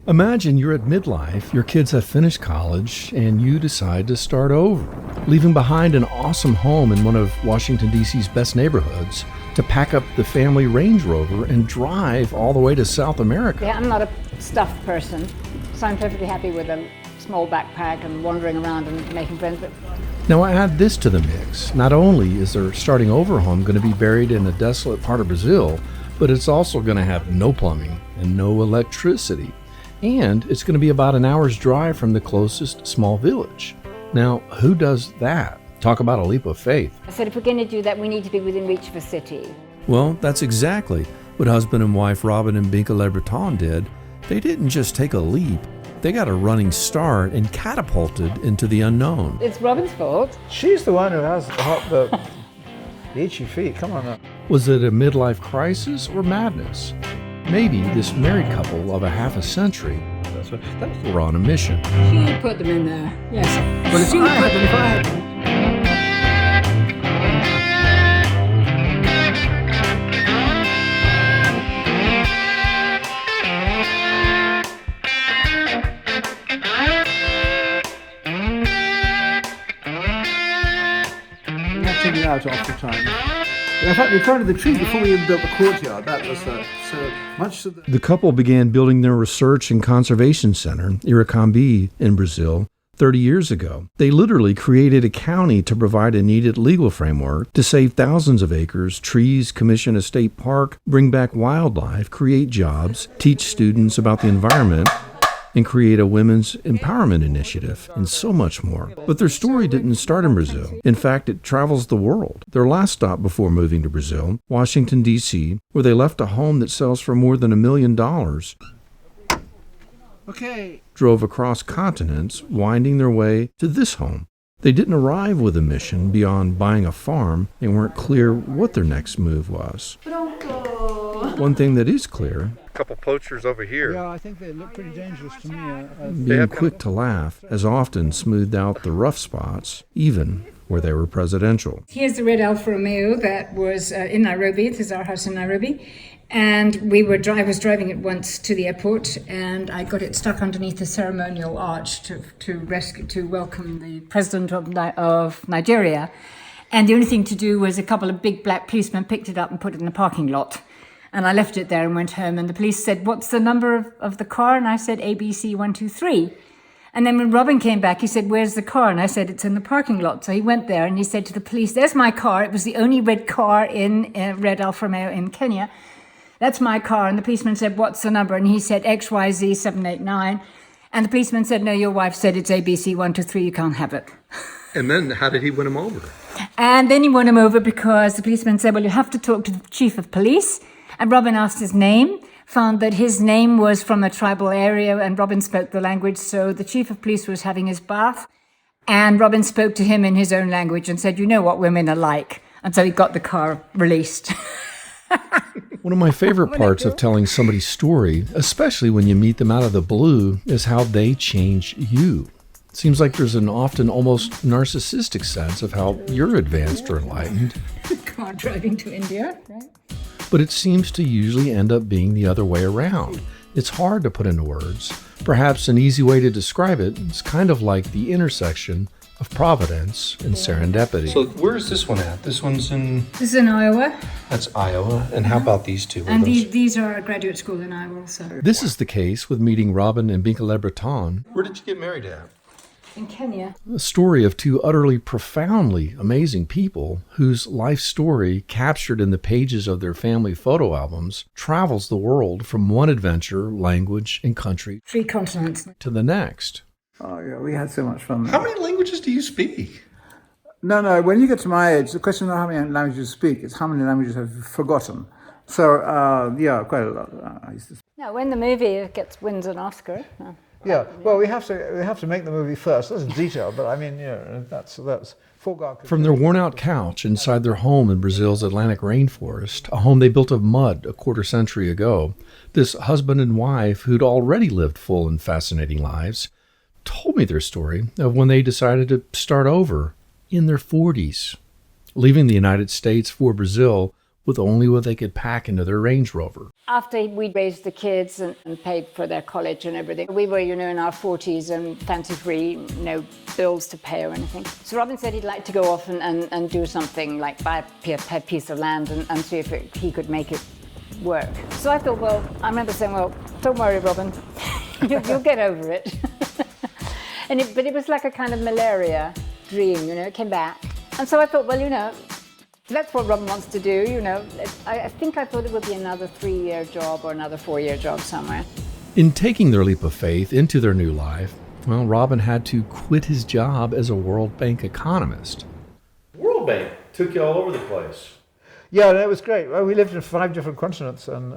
Imagine you're at midlife, your kids have finished college, and you decide to start over, leaving behind an awesome home in one of Washington, D.C.'s best neighborhoods to pack up the family Range Rover and drive all the way to South America. Yeah, I'm not a stuffed person, so I'm perfectly happy with a small backpack and wandering around and making friends. But Now add this to the mix. Not only is their starting over home going to be buried in a desolate part of Brazil, but it's also going to have no plumbing and no electricity. And it's going to be about an hour's drive from the closest small village. Now, who does that? Talk about a leap of faith. I said, if we're going to do that, we need to be within reach of a city. Well, that's exactly what husband and wife Robin and Binka Le Breton did. They didn't just take a leap. They got a running start and catapulted into the unknown. It's Robin's fault. She's the one who has the itchy feet. Come on now. Was it a midlife crisis or madness? Maybe this married couple of a half a century were on a mission. She put them in there, yes. But if I had taken it out off the time. In fact, we planted the trees before we even built the courtyard. That was so much of The couple began building their research and conservation center, Iracambi, in Brazil, 30 years ago. They literally created a county to provide a needed legal framework to save thousands of acres, trees, commission a state park, bring back wildlife, create jobs, teach students about the environment, and create a women's empowerment initiative, and so much more. But their story didn't start in Brazil. In fact, it travels the world. Their last stop before moving to Brazil, Washington, D.C., where they left a home that sells for more than $1 million, drove across continents, winding their way to this home. They didn't arrive with a mission beyond buying a farm and weren't clear what their next move was. One thing that is clear, Couple poachers over here. Yeah, I think they look pretty dangerous to me. being quick to laugh has often smoothed out the rough spots, even where they were presidential. Here's the red Alfa Romeo that was in Nairobi. This is our house in Nairobi. And I was driving it once to the airport, and I got it stuck underneath the ceremonial arch to welcome the president of Nigeria. And the only thing to do was a couple of big black policemen picked it up and put it in the parking lot. And I left it there and went home. And the police said, "What's the number of the car?" And I said, ABC 123. And then when Robin came back, he said, "Where's the car?" And I said, "It's in the parking lot." So he went there and he said to the police, "There's my car. It was the only red car in red Alfa Romeo in Kenya. That's my car." And the policeman said, "What's the number?" And he said, XYZ 789. And the policeman said, "No, your wife said it's ABC 123. You can't have it." And then how did he win him over? And then he won him over because the policeman said, "Well, you have to talk to the chief of police." And Robin asked his name, found that his name was from a tribal area, and Robin spoke the language. So the chief of police was having his bath, and Robin spoke to him in his own language and said, "You know what women are like." And so he got the car released. One of my favorite parts of telling somebody's story, especially when you meet them out of the blue, is how they change you. It seems like there's an often almost narcissistic sense of how you're advanced or enlightened. Car driving to India, right? But it seems to usually end up being the other way around. It's hard to put into words. Perhaps an easy way to describe it is kind of like the intersection of providence and serendipity. So where's this one at? This one's in... This is in Iowa, That's Iowa. And how about these two? and these are a graduate school in Iowa also. This is the case with meeting Robin and Binka Le Breton, Where did you get married at? In Kenya. a story of two utterly profoundly amazing people whose life story, captured in the pages of their family photo albums, travels the world from one adventure, language, and country 3 continents. to the next. Oh, yeah, we had so much fun. How many languages do you speak? No, when you get to my age, the question is not how many languages you speak, it's how many languages have you forgotten. So, yeah, quite a lot. I used to. No, when the movie wins an Oscar. Yeah, well, we have to make the movie first. That's detailed, but I mean, you know, that's foregone. From their worn-out couch inside their home in Brazil's Atlantic rainforest, a home they built of mud a quarter century ago, this husband and wife, who'd already lived full and fascinating lives, told me their story of when they decided to start over in their 40s, leaving the United States for Brazil with only what they could pack into their Range Rover. After we raised the kids and paid for their college and everything, we were, in our 40s and fancy-free, no bills to pay or anything. So Robin said he'd like to go off and do something, like buy a piece of land and see if he could make it work. So I thought, I remember saying, don't worry, Robin, you'll get over it. But it was like a kind of malaria dream, it came back. And so I thought, that's what Robin wants to do, I think I thought it would be another 3-year job or another 4-year job somewhere. In taking their leap of faith into their new life, Robin had to quit his job as a World Bank economist. World Bank took you all over the place. Yeah, that was great. Well, we lived in 5 different continents and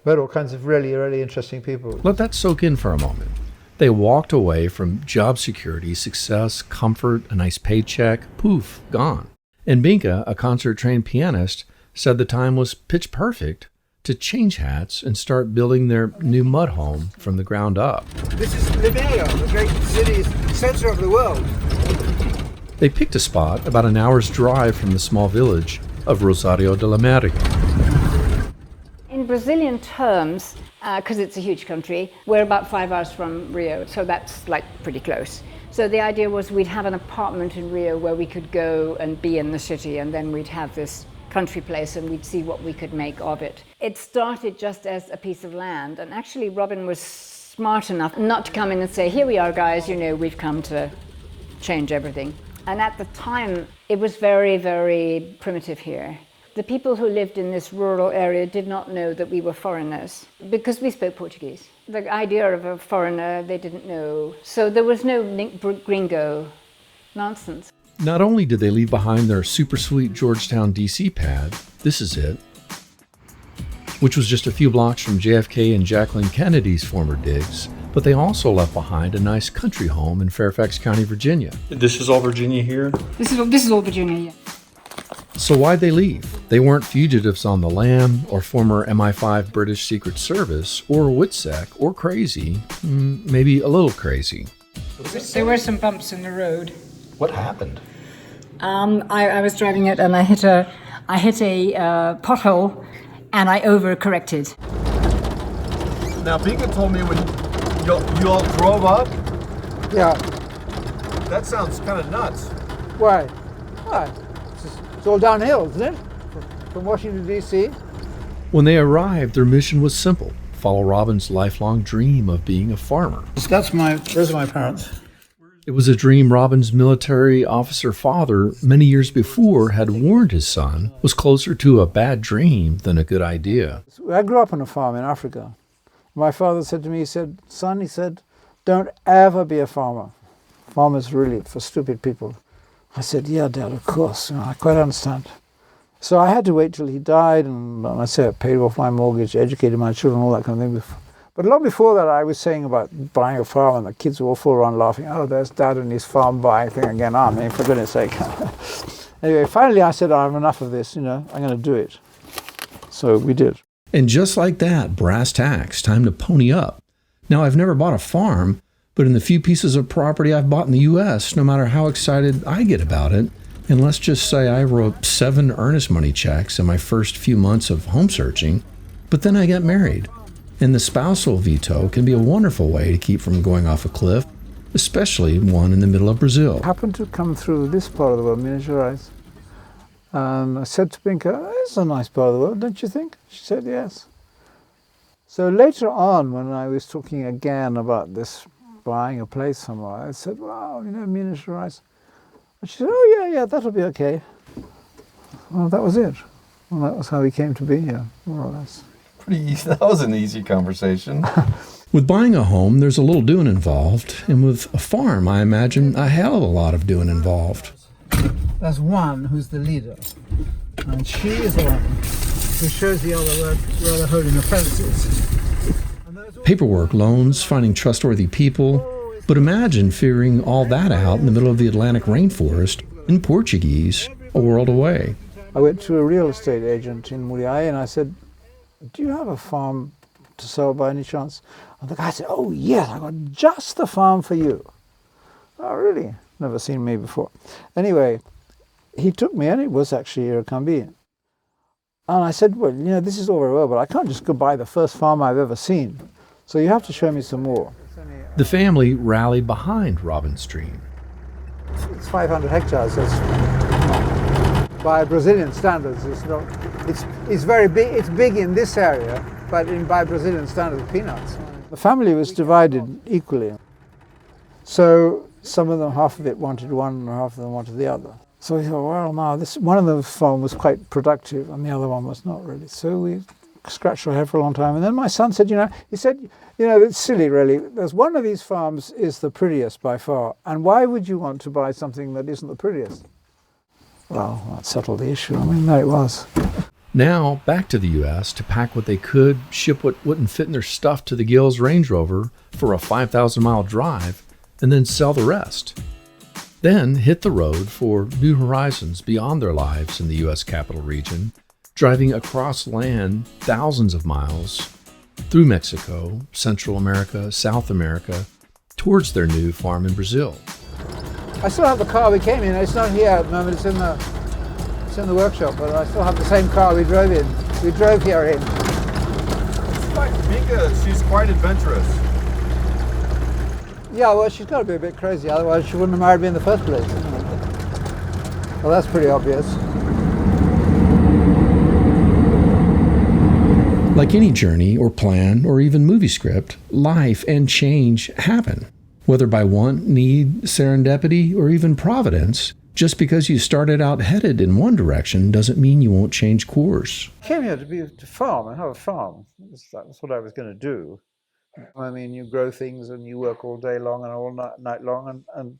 met all kinds of really, really interesting people. Let that soak in for a moment. They walked away from job security, success, comfort, a nice paycheck, poof, gone. And Binka, a concert-trained pianist, said the time was pitch perfect to change hats and start building their new mud home from the ground up. This is Liberia, the great city center of the world. They picked a spot about an hour's drive from the small village of Rosario de la America. In Brazilian terms, because it's a huge country, we're about 5 hours from Rio, so that's like pretty close. So the idea was we'd have an apartment in Rio where we could go and be in the city, and then we'd have this country place and we'd see what we could make of it. It started just as a piece of land, and actually Robin was smart enough not to come in and say, here we are guys, we've come to change everything. And at the time, it was very, very primitive here. The people who lived in this rural area did not know that we were foreigners because we spoke Portuguese. The idea of a foreigner, they didn't know. So there was no gringo nonsense. Not only did they leave behind their super sweet Georgetown, D.C. pad, this is it, which was just a few blocks from JFK and Jacqueline Kennedy's former digs, but they also left behind a nice country home in Fairfax County, Virginia. This is all Virginia here? This is all Virginia, yeah. So why'd they leave? They weren't fugitives on the lam, or former MI5 British Secret Service, or WITSEC, or crazy, maybe a little crazy. There were some bumps in the road. What happened? I was driving it and I hit a pothole and I overcorrected. Now, Binka told me when you all drove up, Yeah. that sounds kind of nuts. Why? Why? It's all downhill, isn't it? From Washington, D.C. When they arrived, their mission was simple: follow Robin's lifelong dream of being a farmer. Those are my parents. It was a dream Robin's military officer father, many years before, had warned his son was closer to a bad dream than a good idea. I grew up on a farm in Africa. My father said to me, son, don't ever be a farmer. Farmers really for stupid people. I said, yeah, Dad, of course. I quite understand. So I had to wait till he died, and I paid off my mortgage, educated my children, all that kind of thing. But long before that, I was saying about buying a farm, and the kids were all full around laughing. Oh, there's Dad and his farm buying thing again. I mean, for goodness sake. Anyway, finally I said, I have enough of this, I'm going to do it. So we did. And just like that, brass tacks, time to pony up. Now, I've never bought a farm, but in the few pieces of property I've bought in the U.S., no matter how excited I get about it, and let's just say I wrote 7 earnest money checks in my first few months of home searching, but then I got married. And the spousal veto can be a wonderful way to keep from going off a cliff, especially one in the middle of Brazil. I happened to come through this part of the world, Minas Gerais. And I said to Binka, it's a nice part of the world, don't you think? She said, yes. So later on, when I was talking again about this buying a place somewhere, I said, wow, Minas Gerais. And she said, oh, yeah, that'll be okay. Well, that was it. Well, that was how we came to be here, more or less. Pretty easy. That was an easy conversation. With buying a home, there's a little doing involved, and with a farm, I imagine a hell of a lot of doing involved. There's one who's the leader, and she is the one who shows the other where they're holding the fences. Paperwork, loans, finding trustworthy people, but imagine figuring all that out in the middle of the Atlantic rainforest in Portuguese, a world away. I went to a real estate agent in Muriai and I said, do you have a farm to sell by any chance? And the guy said, oh yes, I got just the farm for you. Oh really? Never seen me before. Anyway, he took me, and it was actually Iracambi. And I said, well, this is all very well, but I can't just go buy the first farm I've ever seen. So you have to show me some more. The family rallied behind Robin's dream. It's 500 hectares. By Brazilian standards, it's not. It's very big. It's big in this area, but by Brazilian standards, peanuts. The family was divided equally. So some of them, half of it wanted one, and half of them wanted the other. So we thought, well, now one of the farm was quite productive, and the other one was not really. So we scratched our head for a long time, and then my son said, it's silly, really. There's one of these farms is the prettiest by far, and why would you want to buy something that isn't the prettiest? Well, that settled the issue. There it was. Now, back to the U.S. to pack what they could, ship what wouldn't fit in their stuff to the Gills Range Rover for a 5,000-mile drive, and then sell the rest. Then hit the road for new horizons beyond their lives in the U.S. capital region, driving across land thousands of miles through Mexico, Central America, South America, towards their new farm in Brazil. I still have the car we came in. It's not here at the moment. It's in the workshop, but I still have the same car we drove in. We drove here in. Binka, she's quite adventurous. Yeah, well, she's got to be a bit crazy, otherwise she wouldn't have married me in the first place. Well, that's pretty obvious. Like any journey or plan or even movie script, life and change happen. Whether by want, need, serendipity, or even providence, just because you started out headed in one direction doesn't mean you won't change course. I came here to farm and have a farm. That's what I was going to do. You grow things and you work all day long and all night long, and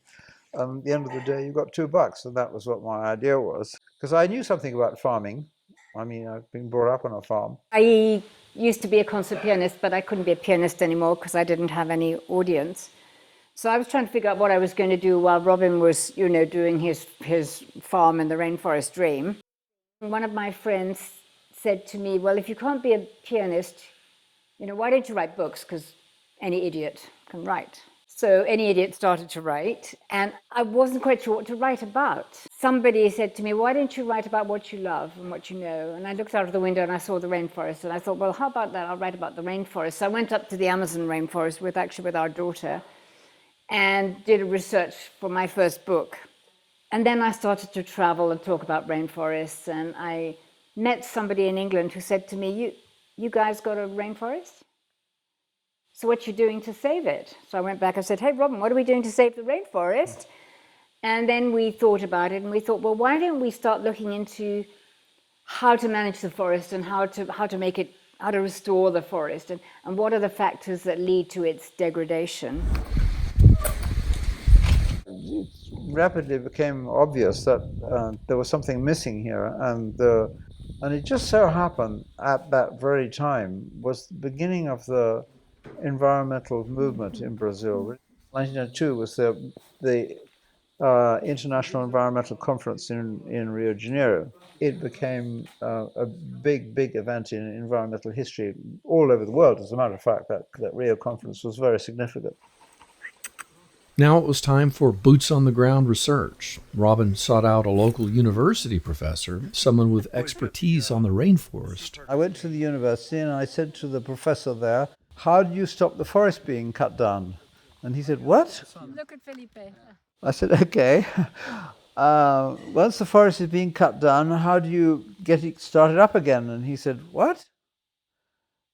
at the end of the day you've got $2, and that was what my idea was. Because I knew something about farming. I've been brought up on a farm. I used to be a concert pianist, but I couldn't be a pianist anymore because I didn't have any audience. So I was trying to figure out what I was going to do while Robin was, doing his farm in the Rainforest dream. One of my friends said to me, well, if you can't be a pianist, why don't you write books? Because any idiot can write. So any idiot started to write, and I wasn't quite sure what to write about. Somebody said to me, why don't you write about what you love and what you know? And I looked out of the window and I saw the rainforest, and I thought, well, how about that? I'll write about the rainforest. So I went up to the Amazon rainforest with our daughter and did a research for my first book. And then I started to travel and talk about rainforests, and I met somebody in England who said to me, you guys got a rainforest? So what you doing to save it? So I went back and said, hey, Robin, what are we doing to save the rainforest? And then we thought about it, and we thought, well, why don't we start looking into how to manage the forest and how to restore the forest, and what are the factors that lead to its degradation? It rapidly became obvious that there was something missing here, and it just so happened at that very time was the beginning of the environmental movement in Brazil. 1902 was the International Environmental Conference in Rio de Janeiro. It became a big event in environmental history all over the world. As a matter of fact, that Rio conference was very significant. Now it was time for boots-on-the-ground research. Robin sought out a local university professor, someone with expertise on the rainforest. I went to the university and I said to the professor there, how do you stop the forest being cut down? And he said, what? Look at Felipe. I said, okay. Once the forest is being cut down, how do you get it started up again? And he said, what?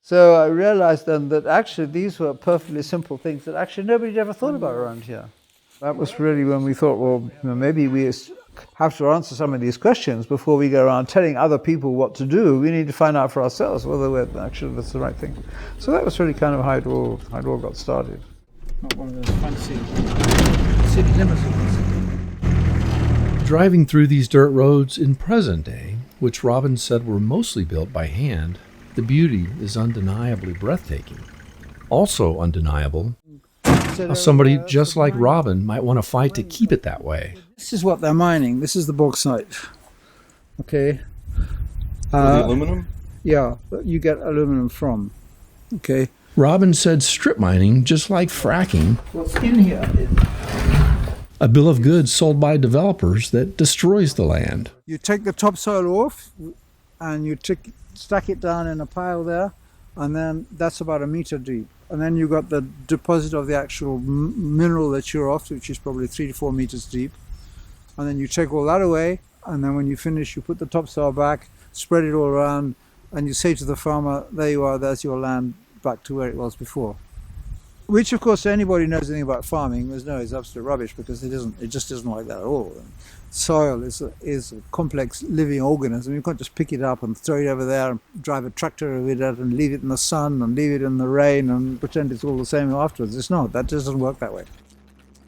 So I realized then that actually these were perfectly simple things that actually nobody had ever thought about around here. That was really when we thought, well, maybe we have to answer some of these questions before we go around telling other people what to do. We need to find out for ourselves whether actually that's the right thing. So that was really kind of how it all got started. Not one of those fancy city limousines. Driving through these dirt roads in present day, which Robin said were mostly built by hand, the beauty is undeniably breathtaking. Also undeniable, how somebody just like Robin might want to fight to keep it that way. This is what they're mining. This is the bauxite. Okay. The aluminum? Yeah, you get aluminum from. Okay. Robin said strip mining, just like fracking, What's in here is a bill of goods sold by developers that destroys the land. you take the topsoil off, and you stack it down in a pile there, and then that's about 1 meter deep. And then you've got the deposit of the actual mineral that you're after, which is probably 3 to 4 meters deep. And then you take all that away, and then when you finish, you put the topsoil back, spread it all around, and you say to the farmer, there you are, there's your land back to where it was before. Which, of course, anybody who knows anything about farming is absolute rubbish, because it just isn't like that at all. Soil is a complex living organism. You can't just pick it up and throw it over there and drive a tractor over it and leave it in the sun and leave it in the rain and pretend it's all the same afterwards. It's not. That just doesn't work that way.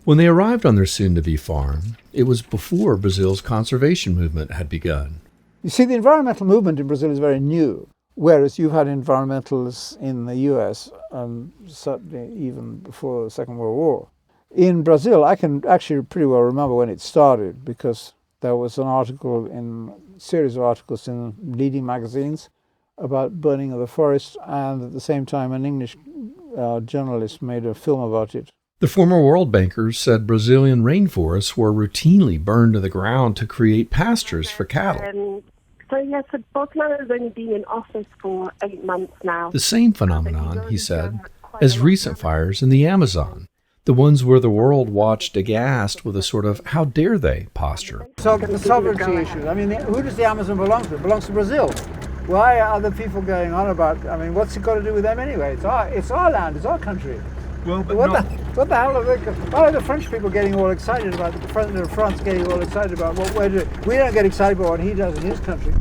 When they arrived on their soon-to-be farm, it was before Brazil's conservation movement had begun. You see, the environmental movement in Brazil is very new, whereas you've had environmentalists in the US, and certainly even before the Second World War. In Brazil, I can actually pretty well remember when it started, because there was a series of articles in leading magazines about burning of the forest, and at the same time an English journalist made a film about it. The former world bankers said Brazilian rainforests were routinely burned to the ground to create pastures for cattle. So Bolsonaro has only been in office for 8 months now. The same phenomenon, he said, as recent fires in the Amazon, the ones where the world watched aghast with a sort of "how dare they" posture. So the sovereignty issues. I mean, who does the Amazon belong to? It belongs to Brazil. Why are other people going on about? I mean, what's it got to do with them anyway? It's our land. It's our country. Well, but what the hell are they? Why are the French people getting all excited about the president of France getting all excited about what we're doing? We don't get excited about what he does in his country.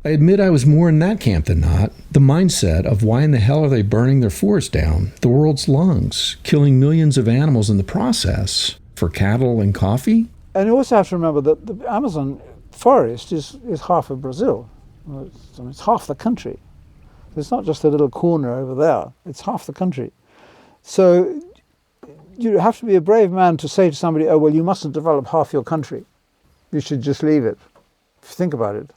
I admit I was more in that camp than not. The mindset of why in the hell are they burning their forest down, the world's lungs, killing millions of animals in the process, for cattle and coffee? And you also have to remember that the Amazon forest is half of Brazil. It's half the country. It's not just a little corner over there. It's half the country. So you have to be a brave man to say to somebody, oh, well, you mustn't develop half your country. You should just leave it. Think about it.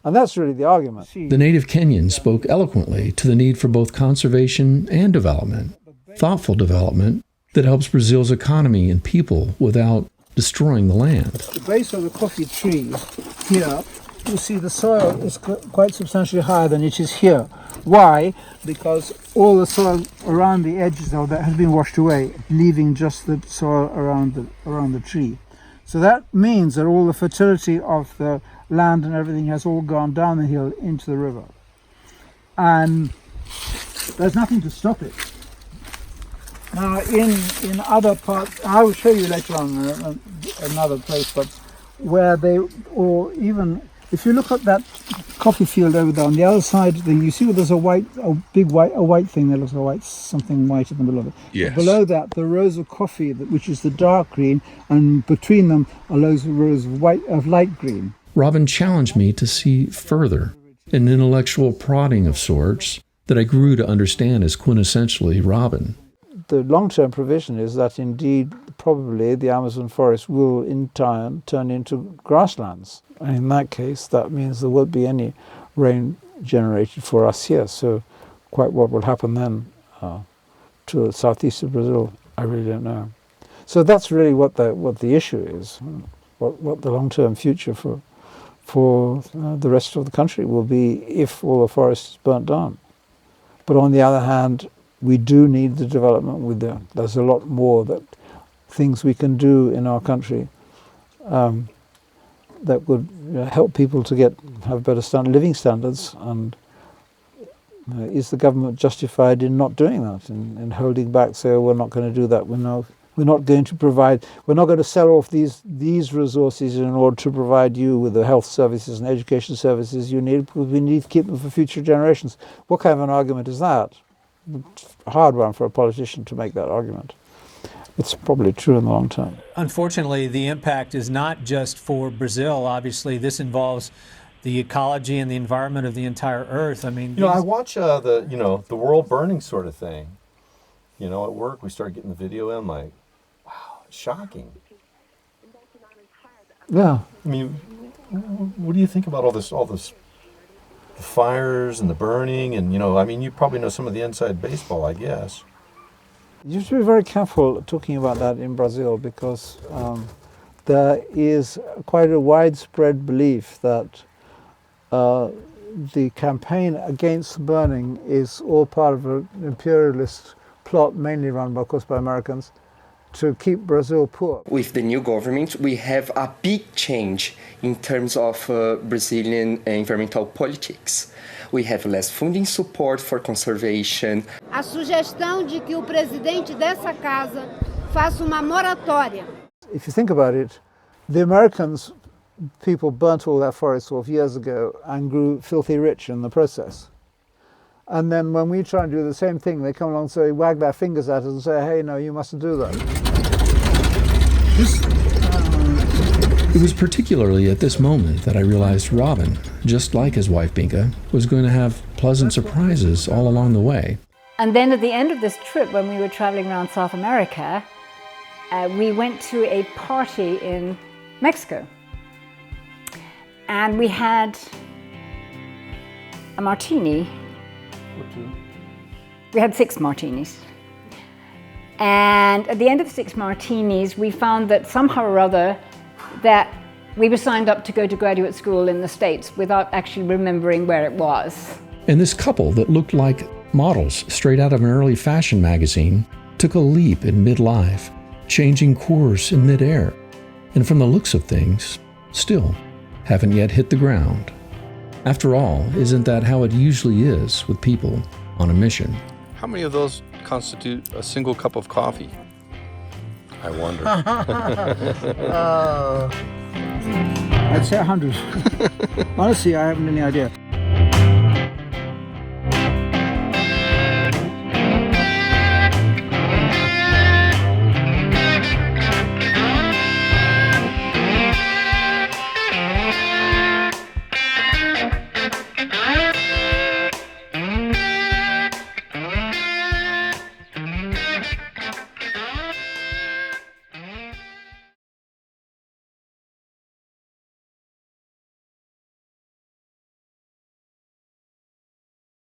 And that's really the argument. The native Kenyan spoke eloquently to the need for both conservation and development, thoughtful development that helps Brazil's economy and people without destroying the land. The base of the coffee tree here, you see the soil is quite substantially higher than it is here. Why? Because all the soil around the edges of that has been washed away, leaving just the soil around the tree. So that means that all the fertility of the land and everything has all gone down the hill into the river. And there's nothing to stop it. Now in other parts, I will show you later on another place, but where or even if you look at that coffee field over there on the other side, you see there's a white thing that looks like something white in the middle of it. Yes. Below that, the rows of coffee, which is the dark green, and between them are rows of light green. Robin challenged me to see further, an intellectual prodding of sorts that I grew to understand as quintessentially Robin. The long-term provision is that indeed, probably the Amazon forest will in time turn into grasslands. And in that case, that means there won't be any rain generated for us here. So quite what will happen then to the southeast of Brazil, I really don't know. So that's really what the issue is, what the long-term future for the rest of the country will be if all the forest is burnt down. But on the other hand, we do need the development there's a lot more things we can do in our country that would help people to have better living standards. And is the government justified in not doing that, in holding back, say, oh, we're not going to do that, we're not going to sell off these resources in order to provide you with the health services and education services you need, because we need to keep them for future generations. What kind of an argument is that? A hard one for a politician to make that argument. It's probably true in the long term. Unfortunately, the impact is not just for Brazil. Obviously, this involves the ecology and the environment of the entire Earth. I mean, I watch the world burning sort of thing. At work we start getting the video in. I'm like, wow, it's shocking. Yeah. I mean, what do you think about all this? The fires and the burning, and you probably know some of the inside baseball, I guess. You have to be very careful talking about that in Brazil, because there is quite a widespread belief that the campaign against burning is all part of an imperialist plot, mainly run, of course, by Americans, to keep Brazil poor. With the new government, we have a big change in terms of Brazilian environmental politics. We have less funding support for conservation. A sugestão de que o presidente dessa casa faça uma moratória. If you think about it, the Americans, people burnt all that forest off years ago and grew filthy rich in the process. And then when we try and do the same thing, they come along and say, wag their fingers at us and say, hey, no, you mustn't do that. It was particularly at this moment that I realized Robin, just like his wife Binka, was going to have pleasant surprises all along the way. And then at the end of this trip, when we were traveling around South America, we went to a party in Mexico. And we had a martini. We had 6 martinis. And at the end of 6 martinis, we found that somehow or other that we were signed up to go to graduate school in the States without actually remembering where it was. And this couple that looked like models straight out of an early fashion magazine took a leap in midlife, changing course in midair, and from the looks of things, still haven't yet hit the ground. After all, isn't that how it usually is with people on a mission? How many of those constitute a single cup of coffee? I wonder. I'd say 100. Honestly, I haven't any idea.